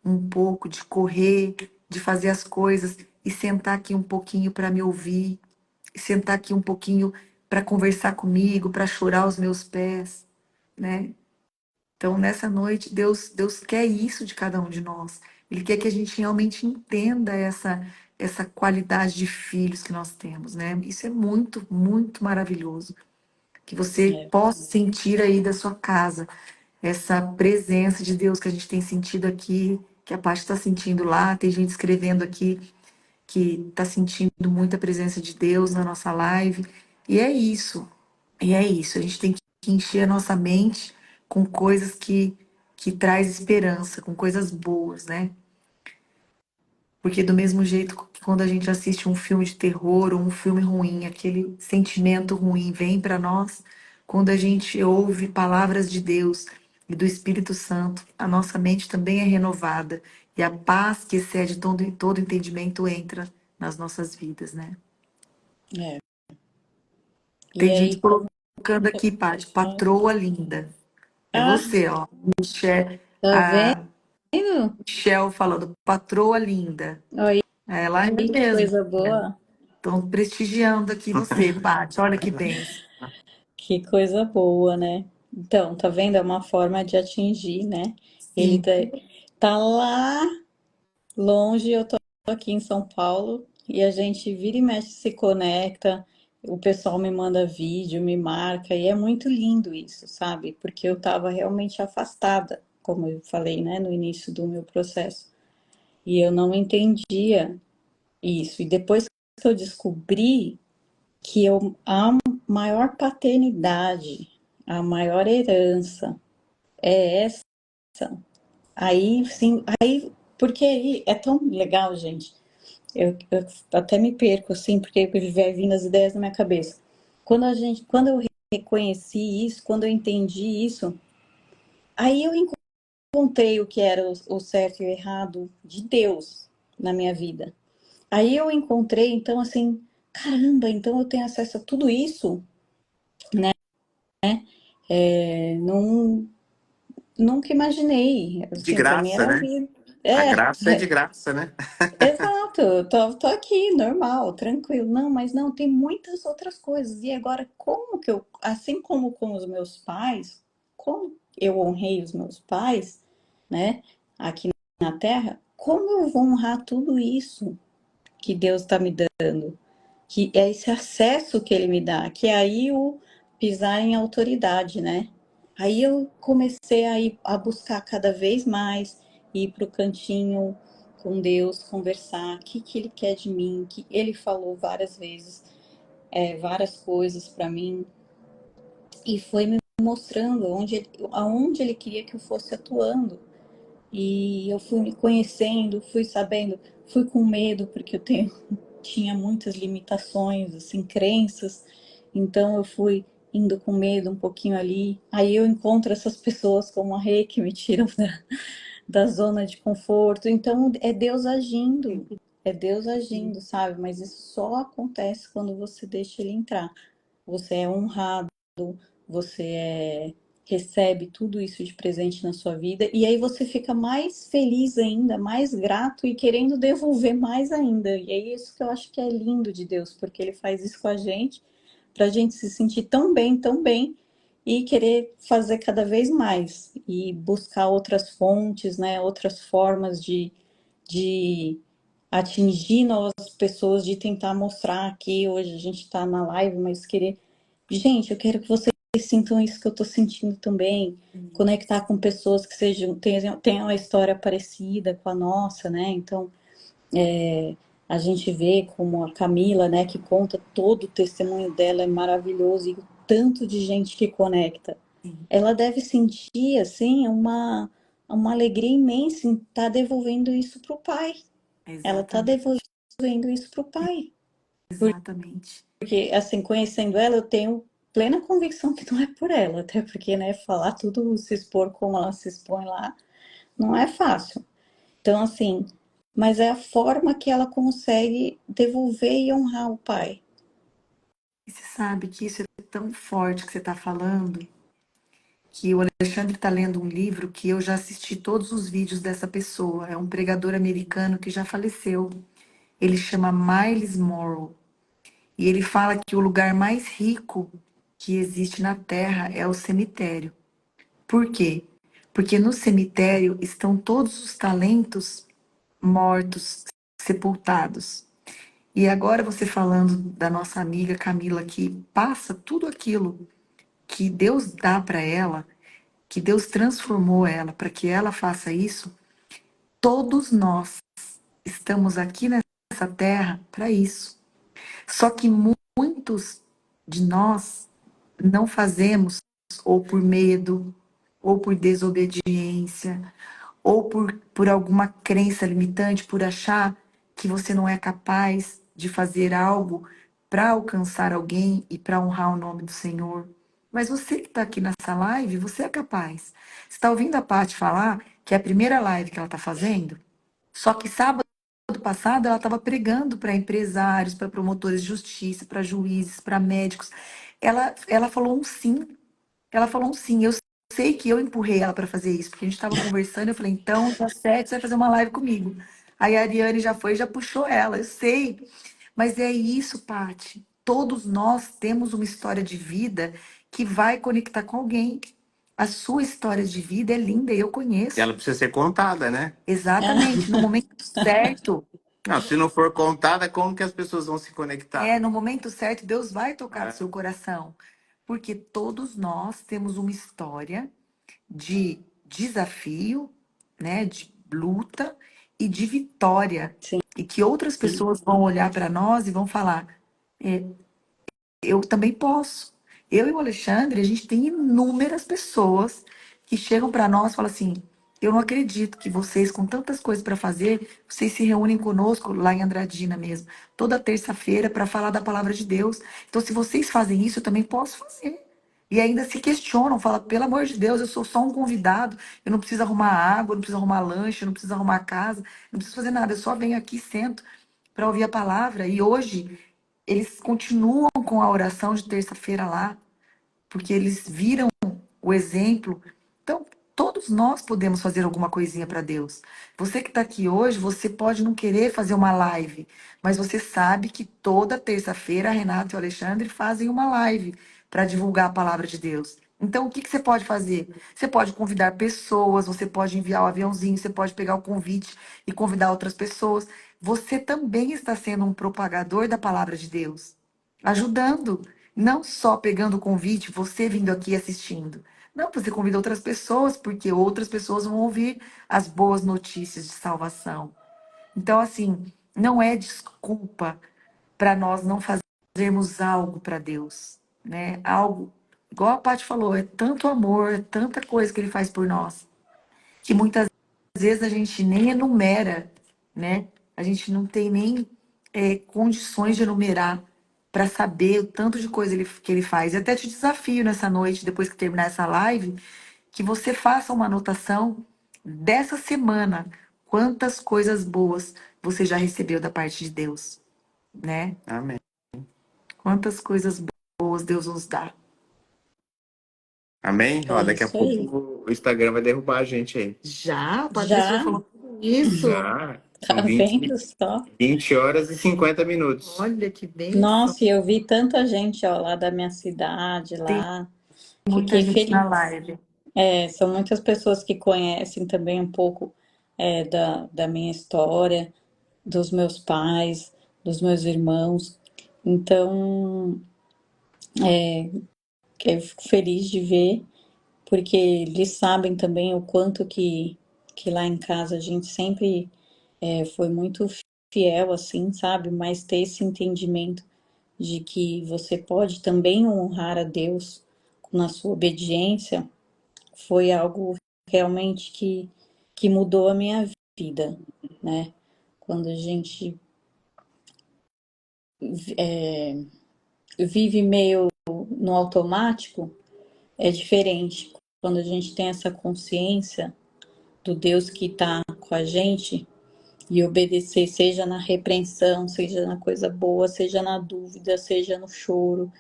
um pouco de correr, de fazer as coisas e sentar aqui um pouquinho para me ouvir? E sentar aqui um pouquinho para conversar comigo, para chorar aos meus pés, né? Então, nessa noite, Deus quer isso de cada um de nós. Ele quer que a gente realmente entenda essa qualidade de filhos que nós temos, né? Isso é muito, muito maravilhoso. Que você É, possa sentir aí da sua casa essa presença de Deus que a gente tem sentido aqui, que a Paty está sentindo lá, tem gente escrevendo aqui que está sentindo muita presença de Deus na nossa live. E é isso. E é isso. A gente tem que encher a nossa mente com coisas que traz esperança, com coisas boas, né? Porque do mesmo jeito que quando a gente assiste um filme de terror ou um filme ruim, aquele sentimento ruim vem para nós, quando a gente ouve palavras de Deus e do Espírito Santo, a nossa mente também é renovada e a paz que excede todo entendimento entra nas nossas vidas, né? é. E Tem gente aí, como. colocando aqui, Paty, patroa linda. É Ah, você, ó. tá A vendo? Michelle falando, patroa linda. Aí, É ela é que mesmo. coisa boa. Estão prestigiando aqui você, Paty. Olha que bênção. Que coisa boa, né? Então, tá vendo? É uma forma de atingir, né? Ele Sim, tá lá longe, eu tô aqui em São Paulo e a gente vira e mexe se conecta. O pessoal me manda vídeo, me marca e é muito lindo isso, sabe? Porque eu tava realmente afastada, como eu falei, né, no início do meu processo. E eu não entendia isso. E depois que eu descobri a maior paternidade, a maior herança é essa, aí sim, aí, porque aí é tão legal, gente. Eu até me perco, assim, porque vai vindo as ideias na minha cabeça. Quando eu reconheci isso, quando eu entendi isso, aí eu encontrei o que era o certo e o errado de Deus na minha vida. Aí eu encontrei, então, assim, caramba, então eu tenho acesso a tudo isso. Não, nunca imaginei, De assim, para mim graça, era né? vida. A graça é de graça, né? Exato, tô aqui, normal, tranquilo. Não, mas não, tem muitas outras coisas. E agora, como que eu, assim como com os meus pais, como eu honrei os meus pais, né, aqui na Terra, como eu vou honrar tudo isso que Deus está me dando? Que é esse acesso que Ele me dá, que é aí o pisar em autoridade, né? Aí eu comecei a ir a buscar cada vez mais, ir para o cantinho com Deus, conversar, o que Ele quer de mim, que Ele falou várias vezes, várias coisas para mim, e foi me mostrando aonde Ele queria que eu fosse atuando. E eu fui me conhecendo, fui sabendo, fui com medo, porque tinha muitas limitações, assim, crenças, então eu fui indo com medo um pouquinho ali. Aí eu encontro essas pessoas como a Rei que me tiram da zona de conforto. Então é Deus agindo, sabe? Mas isso só acontece quando você deixa ele entrar. Você é honrado, você recebe tudo isso de presente na sua vida, e aí você fica mais feliz ainda, mais grato e querendo devolver mais ainda. E é isso que eu acho que é lindo de Deus, porque Ele faz isso com a gente, para a gente se sentir tão bem, e querer fazer cada vez mais, e buscar outras fontes, né, outras formas de atingir novas pessoas, de tentar mostrar que hoje a gente está na live, mas querer. Gente, eu quero que vocês sintam isso que eu tô sentindo também. Conectar com pessoas que tenham uma história parecida com a nossa, né? Então, a gente vê como a Camila, né, que conta todo o testemunho dela, é maravilhoso, e o tanto de gente que conecta. Sim, Ela deve sentir, assim, uma alegria imensa em estar devolvendo isso pro pai. Ela tá exatamente. devolvendo isso pro pai. Exatamente. Porque, assim, conhecendo ela, eu tenho plena convicção que não é por ela, até porque, né, falar tudo, se expor como ela se expõe lá, não é fácil. Então, assim, mas é a forma que ela consegue devolver e honrar o pai. E você sabe que isso é tão forte que você está falando, que o Alexandre está lendo um livro que eu já assisti todos os vídeos dessa pessoa. É um pregador americano que já faleceu. Ele chama Miles Morrow. E ele fala que o lugar mais rico que existe na Terra é o cemitério. Por quê? Porque no cemitério estão todos os talentos mortos, sepultados. E agora você falando da nossa amiga Camila, que passa tudo aquilo que Deus dá para ela, que Deus transformou ela para que ela faça isso, todos nós estamos aqui nessa terra para isso. Só que muitos de nós não fazemos ou por medo, ou por desobediência, ou por alguma crença limitante, por achar que você não é capaz de fazer algo para alcançar alguém e para honrar o nome do Senhor. Mas você que está aqui nessa live, você é capaz. Você está ouvindo a Paty falar que é a primeira live que ela está fazendo? Só que sábado passado ela estava pregando para empresários, para promotores de justiça, para juízes, para médicos. Ela falou um sim. Ela falou um sim. Eu sei que eu empurrei ela para fazer isso, porque a gente estava conversando. Eu falei, então, dia 7 você vai fazer uma live comigo. Aí a Ariane já foi, já puxou ela. Eu sei. Mas é isso, Pati. Todos nós temos uma história de vida que vai conectar com alguém. A sua história de vida é linda, eu E ela conheço. precisa ser contada, né? Ah, Exatamente, no momento certo. Não, se não for contada, como que as pessoas vão se conectar? No momento certo, Deus vai tocar no É. seu coração. Porque todos nós temos uma história de desafio, né, de luta e de vitória. sim, E que outras pessoas vão olhar para nós e vão falar: "É, eu também posso. Eu e o Alexandre, a gente tem inúmeras pessoas que chegam para nós e falam assim: eu não acredito que vocês, com tantas coisas para fazer, vocês se reúnem conosco lá em Andradina mesmo, toda terça-feira para falar da palavra de Deus. Então, se vocês fazem isso, eu também posso fazer. E ainda se questionam, falam, pelo amor de Deus, eu sou só um convidado, eu não preciso arrumar água, eu não preciso arrumar lanche, eu não preciso arrumar casa, eu não preciso fazer nada, eu só venho aqui, sento para ouvir a palavra. E hoje eles continuam com a oração de terça-feira lá. porque eles viram o exemplo. Então, todos nós podemos fazer alguma coisinha para Deus. Você que está aqui hoje, você pode não querer fazer uma live, mas você sabe que toda terça-feira a Renata e o Alexandre fazem uma live para divulgar a palavra de Deus. Então, o que você pode fazer? Você pode convidar pessoas, você pode enviar o aviãozinho, você pode pegar o convite e convidar outras pessoas. Você também está sendo um propagador da palavra de Deus, ajudando, não só pegando o convite, você vindo aqui assistindo. Não, você convida outras pessoas, porque outras pessoas vão ouvir as boas notícias de salvação. Então, assim, não é desculpa para nós não fazermos algo para Deus, né? Algo, igual a Paty falou, é tanto amor, é tanta coisa que Ele faz por nós, que muitas vezes a gente nem enumera, né? A gente não tem nem condições de enumerar para saber o tanto de coisa que ele faz. E até te desafio nessa noite, depois que terminar essa live, que você faça uma anotação dessa semana, quantas coisas boas você já recebeu da parte de Deus, né? Amém. Quantas coisas boas Deus nos dá. Amém? É Ó, daqui a isso aí. pouco o Instagram vai derrubar a gente aí. Já, a Patrícia já Já, falou tudo isso. Já. tá São vendo só? 20 horas e 50 minutos. Olha que bênção. Nossa, e eu vi tanta gente, ó, lá da minha cidade, Tem lá. muita Fiquei gente na feliz. live. São muitas pessoas que conhecem também um pouco da minha história, dos meus pais, dos meus irmãos. Então, eu fico feliz de ver, porque eles sabem também o quanto que lá em casa a gente sempre foi muito fiel, assim, sabe? Mas ter esse entendimento de que você pode também honrar a Deus na sua obediência foi algo realmente que mudou a minha vida, né? Quando a gente vive meio no automático, é diferente. Quando a gente tem essa consciência do Deus que está com a gente e obedecer, seja na repreensão, seja na coisa boa, seja na dúvida, seja no choro,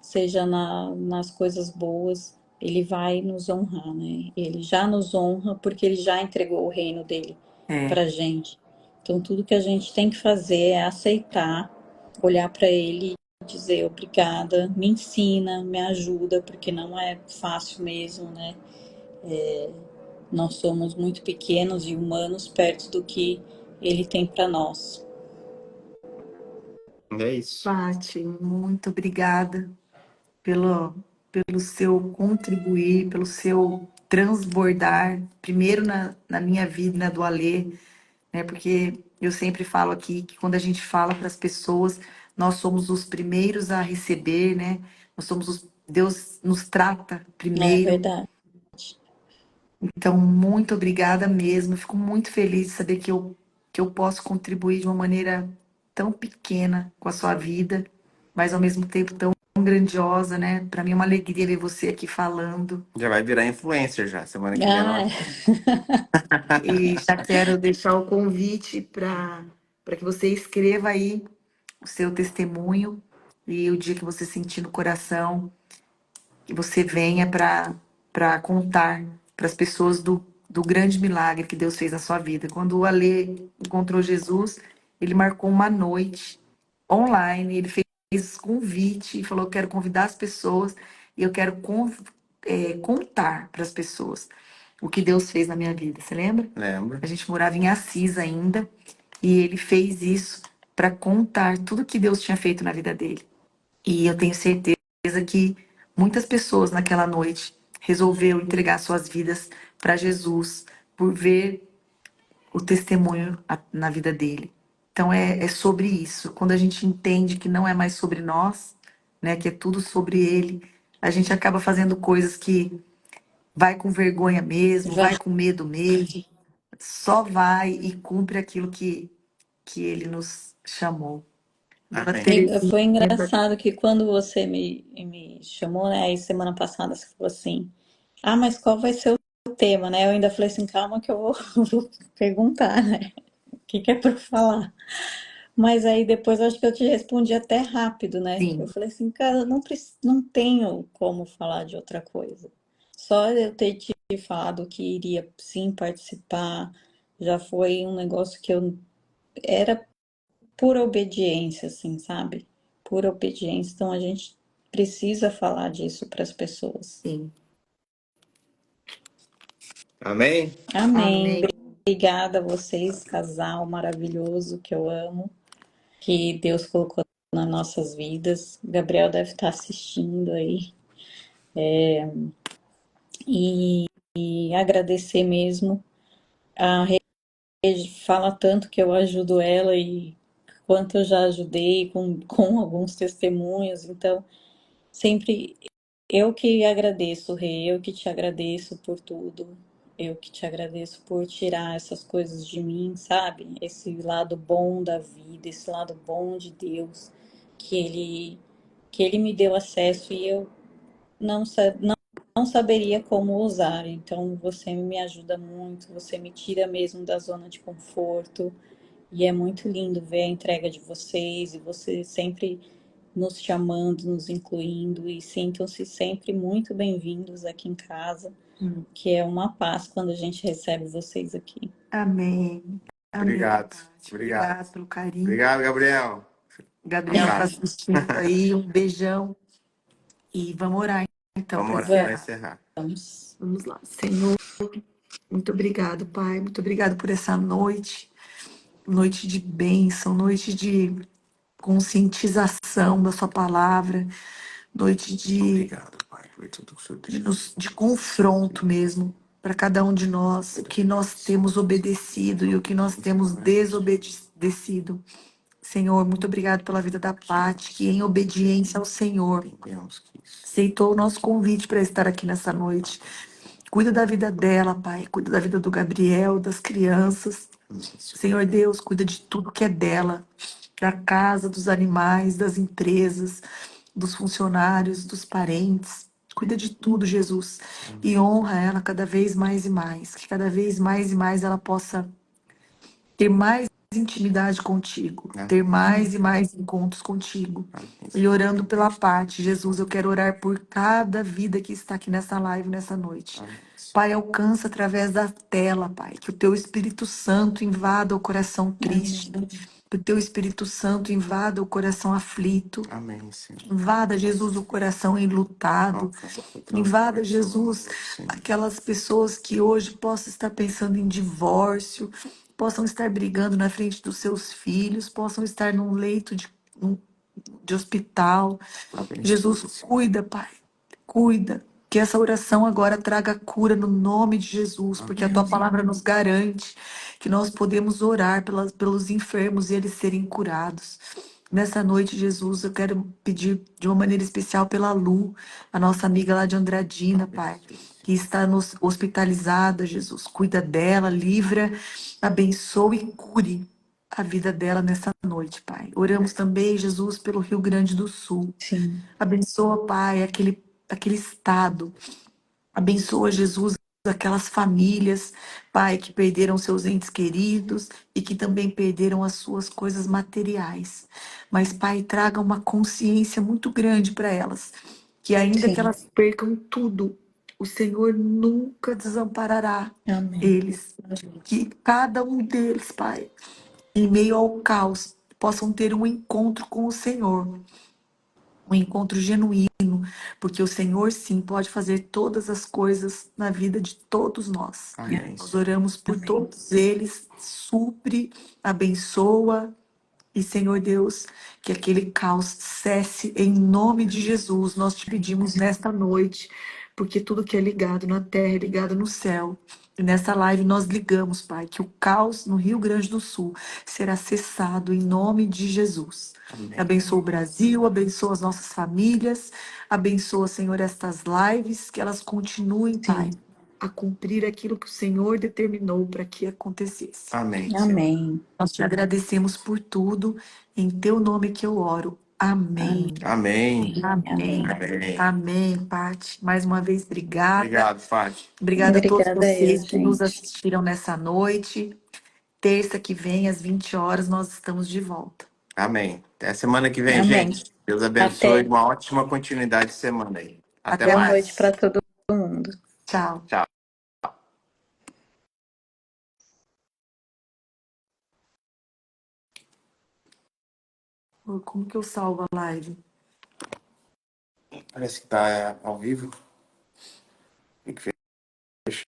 seja nas coisas boas, ele vai nos honrar, né? Ele já nos honra porque ele já entregou o reino dele É, pra gente. Então, tudo que a gente tem que fazer é aceitar, olhar para ele e dizer obrigada, me ensina, me ajuda, porque não é fácil mesmo, né? Nós somos muito pequenos e humanos perto do que ele tem para nós. É isso. Paty, muito obrigada pelo, pelo seu contribuir, pelo seu transbordar, primeiro na minha vida, na do Alê, né? Porque eu sempre falo aqui que quando a gente fala para as pessoas, nós somos os primeiros a receber, né? Deus nos trata É primeiro. verdade. Então, muito obrigada mesmo. Fico muito feliz de saber que eu posso contribuir de uma maneira tão pequena com a sua vida, mas ao mesmo tempo tão grandiosa, né? Para mim é uma alegria ver você aqui falando. Já vai virar influencer já. Semana que vem ela Ah, vai. E já quero deixar o convite para que você escreva aí o seu testemunho e o dia que você sentir no coração, que você venha para contar para as pessoas do grande milagre que Deus fez na sua vida. Quando o Alê encontrou Jesus, ele marcou uma noite online, ele fez convite e falou: quero convidar as pessoas e eu quero contar para as pessoas o que Deus fez na minha vida. Você lembra? Lembro. A gente morava em Assis ainda e ele fez isso para contar tudo que Deus tinha feito na vida dele. E eu tenho certeza que muitas pessoas naquela noite resolveram entregar suas vidas para Jesus por ver o testemunho na vida dele. Então é sobre isso. Quando a gente entende que não é mais sobre nós, né, que é tudo sobre ele, a gente acaba fazendo coisas que vai com vergonha mesmo, vai. vai com medo mesmo, só vai e cumpre aquilo que ele nos chamou. Dona Amém. E Terezinha, foi engraçado que quando você me chamou, né, aí semana passada você falou assim, ah, mas qual vai ser o tema, né? Eu ainda falei assim, calma que eu vou, vou perguntar, né? O que é para falar? Mas aí depois acho que eu te respondi até rápido, né? Eu Sim, falei assim, cara, eu não tenho como falar de outra coisa. Só eu ter te falado que iria sim participar, já foi um negócio que eu era pura obediência, assim, sabe? Pura obediência. Então a gente precisa falar disso para as pessoas. sim. Amém? Amém. Amém. Obrigada a vocês, casal maravilhoso que eu amo, que Deus colocou nas nossas vidas. O Gabriel deve estar assistindo aí. E agradecer mesmo. A Rede fala tanto que eu ajudo ela e quanto eu já ajudei com alguns testemunhos. Então, sempre eu que agradeço, Rê, eu que te agradeço por tudo. Eu que te agradeço por tirar essas coisas de mim, sabe? Esse lado bom da vida, esse lado bom de Deus, que ele me deu acesso e eu não saberia como usar. Então, você me ajuda muito, você me tira mesmo da zona de conforto. E é muito lindo ver a entrega de vocês e você sempre nos chamando, nos incluindo e sintam-se sempre muito bem-vindos aqui em casa, Hum. que é uma paz quando a gente recebe vocês aqui. Amém. Amém, Obrigado. Paty. Obrigado. Obrigado pelo carinho. Obrigado, Gabriel. Gabriel tá Abraço. assistindo aí, um beijão. E vamos orar então Vamos para orar para encerrar. encerrar. Vamos. Vamos lá. Senhor, muito obrigado, Pai. Muito obrigado por essa noite. Noite de bênção, noite de conscientização da sua palavra, noite Obrigado, Pai, por tudo que o Senhor tem. de confronto mesmo para cada um de nós, o que nós temos obedecido e o que nós temos desobedecido. Senhor, muito obrigado pela vida da Paty, que em obediência ao Senhor Entendemos que isso. aceitou o nosso convite para estar aqui nessa noite. Cuida da vida dela, Pai. Cuida da vida do Gabriel, das crianças. Senhor Deus, cuida de tudo que é dela, da casa, dos animais, das empresas, dos funcionários, dos parentes. Cuida de tudo, Jesus. E honra ela cada vez mais e mais. Que cada vez mais e mais ela possa ter mais intimidade contigo, ter mais e mais encontros contigo. E orando pela parte, Jesus, eu quero orar por cada vida que está aqui nessa live, nessa noite. Pai, alcança através da tela, Pai, que o teu Espírito Santo invada o coração triste, que o teu Espírito Santo invada o coração aflito, Amém, Senhor. invada, Jesus, o coração enlutado, invada, Jesus, aquelas pessoas que hoje possam estar pensando em divórcio, possam estar brigando na frente dos seus filhos, possam estar num leito de hospital. Jesus, cuida, Pai, cuida. Que essa oração agora traga cura no nome de Jesus, porque a tua palavra nos garante que nós podemos orar pelos enfermos e eles serem curados. Nessa noite, Jesus, eu quero pedir de uma maneira especial pela Lu, a nossa amiga lá de Andradina, Pai, que está hospitalizada, Jesus. Cuida dela, livra, abençoe e cure a vida dela nessa noite, Pai. Oramos também, Jesus, pelo Rio Grande do Sul. Sim, Abençoa, Pai, aquele estado. Abençoa, Jesus, aquelas famílias, Pai, que perderam seus entes queridos e que também perderam as suas coisas materiais. Mas, Pai, traga uma consciência muito grande para elas, que ainda que sim. elas percam tudo, o Senhor nunca desamparará Amém. eles. Que cada um deles, Pai, em meio ao caos, possam ter um encontro com o Senhor, um encontro genuíno, porque o Senhor sim pode fazer todas as coisas na vida de todos nós. Amém. Nós oramos por todos eles, supre, abençoa. E, Senhor Deus, que aquele caos cesse em nome de Jesus. Nós te pedimos nesta noite, porque tudo que é ligado na terra é ligado no céu. E nessa live nós ligamos, Pai, que o caos no Rio Grande do Sul será cessado em nome de Jesus. Amém. Abençoa o Brasil, abençoa as nossas famílias, abençoa, Senhor, estas lives, que elas continuem, Pai, Sim. a cumprir aquilo que o Senhor determinou para que acontecesse. Amém, Senhor. Amém. Nós te agradecemos por tudo, em teu nome que eu oro. Amém. Amém. Amém. Amém. Amém, Paty. Mais uma vez, obrigada. Obrigado, Fátima. Obrigada a todos Obrigada eu, vocês que nos gente. assistiram nessa noite. Terça que vem, às 20 horas, nós estamos de volta. Amém. Até semana que vem, Amém. gente. Deus abençoe. Até. Uma ótima continuidade de semana aí. Até Até Boa noite mais. para mais. todo mundo. Tchau. Tchau. Como que eu salvo a live? Parece que tá ao vivo.